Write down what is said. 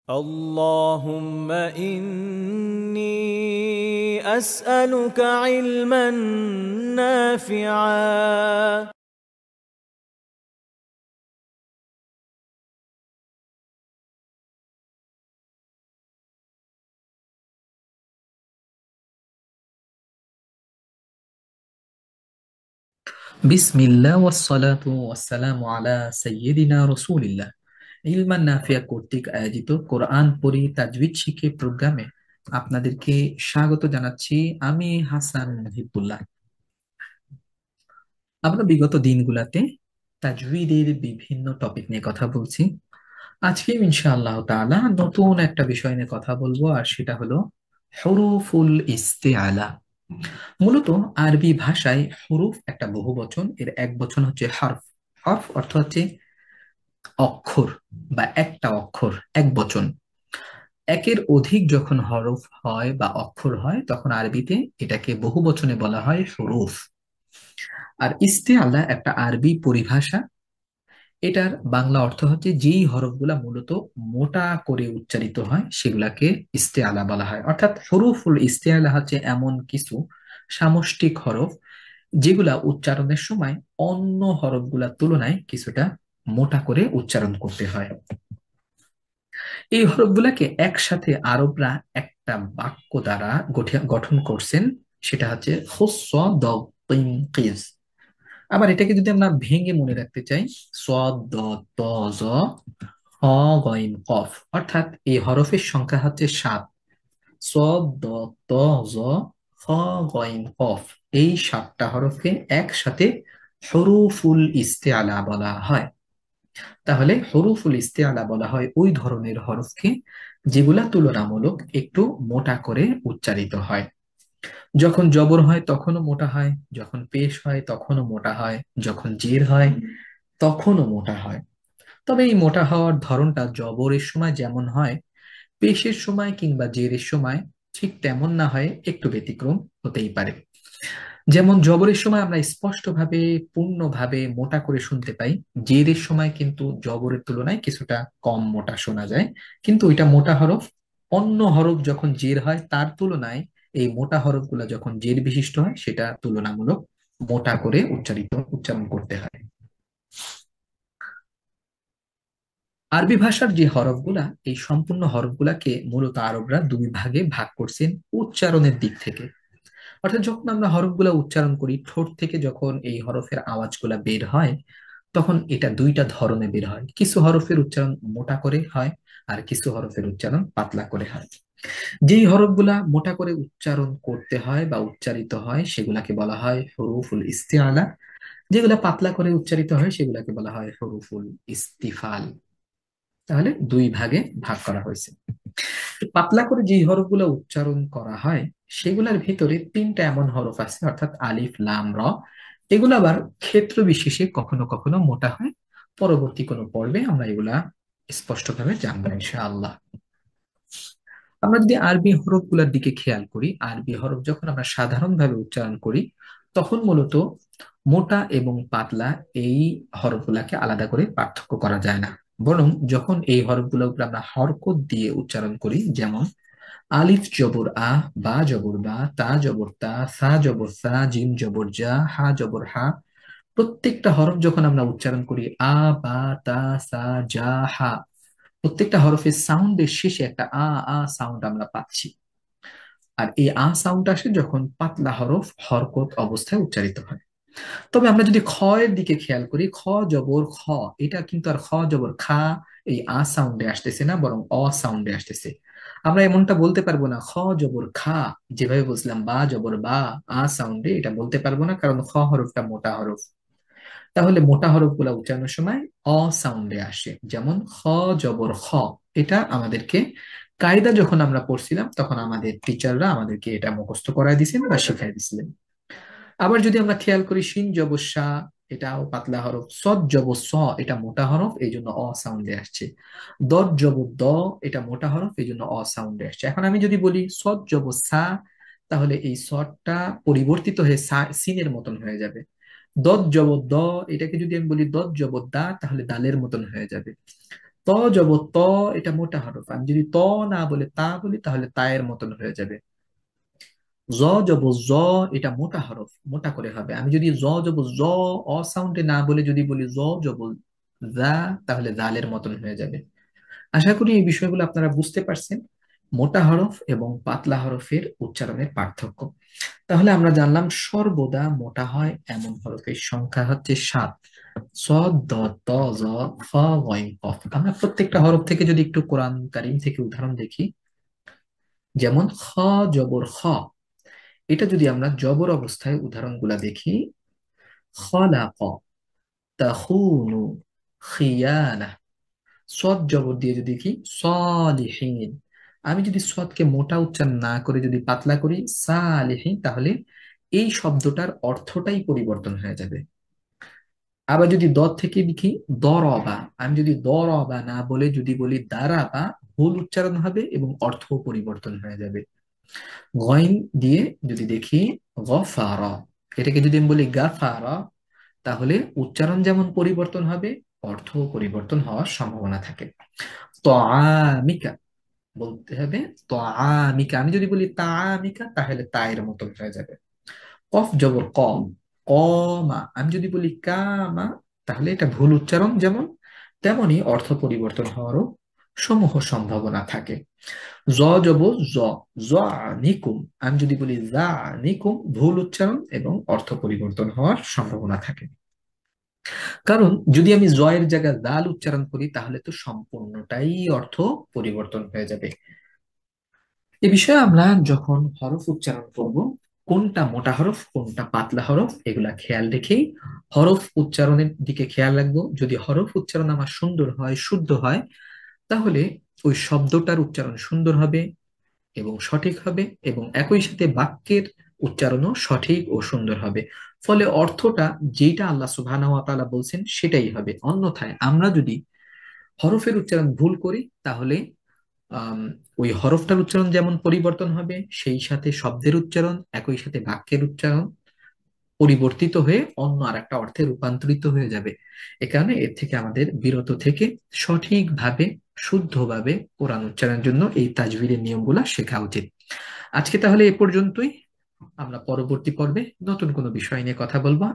اللهم إني أسألك علما نافعا. বিসমিল্লাহ ওয়াসসালাতু ওয়াসসালামু আলা সাইয়্যিদিনা রাসূলিল্লাহ। ইলমান নাফিয়া কর্তৃক আয়োজিত কোরআন পড়ি তাজউীদ শিখে প্রোগ্রামে আপনাদেরকে স্বাগত জানাচ্ছি। আমি হাসান মুহিবুল্লাহ। আমরা বিগত দিনগুলোতে তাজউীদের বিভিন্ন টপিক নিয়ে কথা বলছি। আজকে ইনশাআল্লাহ তাআলা নতুন একটা বিষয় নিয়ে কথা বলবো, আর সেটা হলো হুরুফুল ইস্তিআলা। মূলত আরবি ভাষায় হুরুফ একটা বহুবচন, এর এক বচন হচ্ছে হরফ। হরফ অর্থ হচ্ছে অক্ষর বা একটা অক্ষর, এক বচন। একের অধিক যখন হরফ হয় বা অক্ষর হয় তখন আরবিতে এটাকে বহু বচনে বলা হয় হুরুফ। আর ইস্তেআলা একটা আরবি পরিভাষা। এটার বাংলা অর্থ হচ্ছে যেই হরফগুলা মূলত মোটা করে উচ্চারিত হয় সেগুলাকে ইস্তেআলা বলা হয়। অর্থাৎ হুরুফুল ইস্তেআলা হচ্ছে এমন কিছু সামষ্টিক হরফ যেগুলা উচ্চারণের সময় অন্য হরফগুলার তুলনায় কিছুটা মোটা করে উচ্চারণ করতে হয়। এই হরফগুলাকে একসাথে আরবরা একটা বাক্য দ্বারা গঠন করছেন, সেটা হচ্ছে হুস্স দ তিন কিজ। আবার এটাকে যদি আমরা ভেঙে মনে রাখতে চাই, সদ দ ত জ হ গইন কফ, অর্থাৎ এই হরফের সংখ্যা হচ্ছে 7। সদ দ ত জ হ গইন কফ, এই 7টা হরফকে একসাথে হরুফুল ইস্তেআলা বলা হয়। তাহলে হরুফুল ইস্তেআলা বলা হয় ওই ধরনের হরফকে যেগুলা তুলনামূলক একটু মোটা করে উচ্চারিত হয়। যখন জবর হয় তখনও মোটা হয়, যখন পেশ হয় তখনও মোটা হয়, যখন জের হয় তখনও মোটা হয়। তবে এই মোটা হওয়ার ধরনটা জবরের সময় যেমন হয়, পেশের সময় কিংবা জেরের সময় ঠিক তেমন না হয়, একটু ব্যতিক্রম হতেই পারে। যেমন জবরের সময় আমরা স্পষ্টভাবে পূর্ণভাবে মোটা করে শুনতে পাই, জেরের সময় কিন্তু জবরের তুলনায় কিছুটা কম মোটা শোনা যায়। কিন্তু ওইটা মোটা হরফ। অন্য হরফ যখন জের হয় তার তুলনায় এই মোটা হরফগুলো যখন জের বিশিষ্ট হয় সেটা তুলনামূলক মোটা করে উচ্চারণ করতে হয়। আরবি ভাষার যে হরফগুলা, এই সম্পূর্ণ হরফগুলাকে মূলত আরবরা দুই ভাগে ভাগ করছেন উচ্চারণের দিক থেকে। অর্থাৎ যখন আমরা হরফগুলা উচ্চারণ করি, ঠোঁট থেকে যখন এই হরফের আওয়াজগুলা বের হয় তখন এটা দুইটা ধরনে বের হয়। কিছু হরফের উচ্চারণ মোটা করে হয়, আর কিছু হরফের উচ্চারণ পাতলা করে হয়। যেই হরফগুলা মোটা করে উচ্চারণ করতে হয় বা উচ্চারিত হয় সেগুলাকে বলা হয় হরুফুল ইস্তিআলা। যেগুলা পাতলা করে উচ্চারিত হয় সেগুলাকে বলা হয় হরুফুল ইস্তিফাল। তাহলে দুই ভাগে ভাগ করা হয়েছে। তো পাতলা করে যে হরফগুলো উচ্চারণ করা হয় সেগুলোর ভিতরে তিনটা এমন হরফ আছে, অর্থাৎ আলিফ লাম র। এগুলো আবার ক্ষেত্র বিশেষে কখনো কখনো মোটা হয়। পরবর্তী কোনো পর্বে আমরা এগুলা স্পষ্টভাবে জানবো ইনশাআল্লাহ। আমরা যদি আরবি হরফগুলোর দিকে খেয়াল করি, আরবি হরফ যখন আমরা সাধারণভাবে উচ্চারণ করি তখন মূলত মোটা এবং পাতলা এই হরফগুলাকে আলাদা করে পার্থক্য করা যায় না। বরং যখন এই হরফগুলোকে আমরা হরকত দিয়ে উচ্চারণ করি, যেমন আলিফ জবর আ, বা জবর বা, তা জবর তা, সা জবর সা, জিম জবর জা, হা জবর হা, প্রত্যেকটা হরফ যখন আমরা উচ্চারণ করি আ, বা, তা, সা, জা, হা, প্রত্যেকটা হরফের সাউন্ডের শেষে একটা আ আ সাউন্ড আমরা পাচ্ছি। আর এই আ সাউন্ড আসে যখন পাতলা হরফ হরকত অবস্থায় উচ্চারিত হয়। তবে আমরা যদি খ এর দিকে খেয়াল করি, খ জবর খ, এটা কিন্তু আর খ জবর খা এই আ সাউন্ডে আসতেছে না, বরং অ সাউন্ডে আসতেছে। আমরা এমনটা বলতে পারবো না খ জবর খা, যেভাবে বলছিলাম বা জবর বা, আ সাউন্ডে, এটা বলতে পারবো না, কারণ খ হরফটা মোটা হরফ। তাহলে মোটা হরফ গুলা উচ্চারণের সময় অ সাউন্ডে আসে। যেমন খ জবর খ, এটা আমাদেরকে কায়দা যখন আমরা পড়ছিলাম তখন আমাদের টিচাররা আমাদেরকে এটা মুখস্থ করায় দিয়েছেন বা শিখাই দিয়েছিলেন। আবার যদি আমরা খেয়াল করি শিন জবর শা, এটাও পাতলা হরফ। সদ জবর স, এটা মোটা হরফ, এই জন্য অ সাউন্ডে আসছে। দদ জবর দ, এটা মোটা হরফ, এই জন্য অ সাউন্ডে আসছে। এখন আমি যদি বলি সদ জবর সা, তাহলে এই সদটা পরিবর্তিত হয়ে সিনের মতন হয়ে যাবে। দদ জবর দ, এটাকে যদি আমি বলি দদ জবর দা, তাহলে দালের মতন হয়ে যাবে। ত ত জব ত, এটা মোটা হরফ। আমি যদি ত না বলে তা বলি তাহলে তায়ের মতন হয়ে যাবে। জ জব জ, এটা মোটা হরফ, মোটা করে হবে। আমি যদি জ জব জ অ সাউন্ডে না বলে যদি বলি জ জব জা, তাহলে জালের মতন হয়ে যাবে। আশা করি এই বিষয়গুলো আপনারা বুঝতে পারছেন, মোটা হরফ এবং পাতলা হরফের উচ্চারণের পার্থক্য। তাহলে আমরা জানলাম সর্বদা মোটা হয় এমন হরফের সংখ্যা হচ্ছে 7। সদ দ ত জ ফ গইন কফ। আমরা প্রত্যেকটা হরফ থেকে যদি একটু কোরআন কারীম থেকে উদাহরণ দেখি, যেমন খ জবর খ, এটা যদি আমরা জবর অবস্থায় উদাহরণগুলা দেখি, খলাক, তাখুনু, খিয়ানা। সদ জবর দিয়ে যদি দেখি সলিহিন, আমি যদি সদকে মোটা উচ্চারণ না করে যদি পাতলা করি সালিহিন, তাহলে এই শব্দটার অর্থটাই পরিবর্তন হয়ে যাবে। আবার যদি দ থেকে লিখি দরবা, আমি যদি দরবা না বলে যদি বলি দারাবা, ভুল উচ্চারণ হবে এবং অর্থ পরিবর্তন হয়ে যাবে। গইন দিয়ে যদি দেখি গফারা, এটাকে যদি আমি বলি গাফারা, তাহলে উচ্চারণ যেমন পরিবর্তন হবে, অর্থ পরিবর্তন হওয়ার সম্ভাবনা থাকে। তাআমিকা বলতে হবে তাআমিকা, আমি যদি বলি তাআমিকা তাহলে তায়ের মতন হয়ে যাবে। কফ জবর কম, কমা, আমি যদি বলি কামা তাহলে এটা ভুল উচ্চারণ যেমন, তেমনি অর্থ পরিবর্তন হওয়ারও সমূহ সম্ভাবনা থাকে। জ জব জ, নিকুম, আমি যদি বলি নিকুম, ভুল উচ্চারণ এবং অর্থ পরিবর্তন হওয়ার সম্ভাবনা থাকে। কারণ যদি আমি জয়ের জায়গায় দাল উচ্চারণ করি তাহলে তো সম্পূর্ণটাই অর্থ পরিবর্তন হয়ে যাবে। এ বিষয়ে আমরা যখন হরফ উচ্চারণ করব, কোনটা মোটা হরফ কোনটা পাতলা হরফ এগুলা খেয়াল রেখেই হরফ উচ্চারণের দিকে খেয়াল রাখবো। যদি হরফ উচ্চারণ আমার সুন্দর হয়, শুদ্ধ হয়, তাহলে ওই শব্দটার উচ্চারণ সুন্দর হবে এবং সঠিক হবে, এবং একই সাথে বাক্যের উচ্চারণও সঠিক ও সুন্দর হবে। ফলে অর্থটা যেটা আল্লাহ সুবহানাহু ওয়া তাআলা বলছেন সেটাই হবে। অন্যথায় আমরা যদি হরফের উচ্চারণ ভুল করি তাহলে আম, ওই হরফটার উচ্চারণ যেমন পরিবর্তন হবে, সেই সাথে শব্দের উচ্চারণ একই সাথে বাক্যের উচ্চারণ পরিবর্তিত হয়ে অন্য আর একটা অর্থে রূপান্তরিত হয়ে যাবে। এ কারণে এর থেকে আমাদের বিরত থেকে সঠিকভাবে শুদ্ধভাবে কোরআন উচ্চারণের জন্য এই তাজবিরের নিয়মগুলা শেখা উচিত। আজকে তাহলে এ পর্যন্তই। আমরা পরবর্তী পর্বে নতুন কোনো বিষয় নিয়ে কথা বলবো।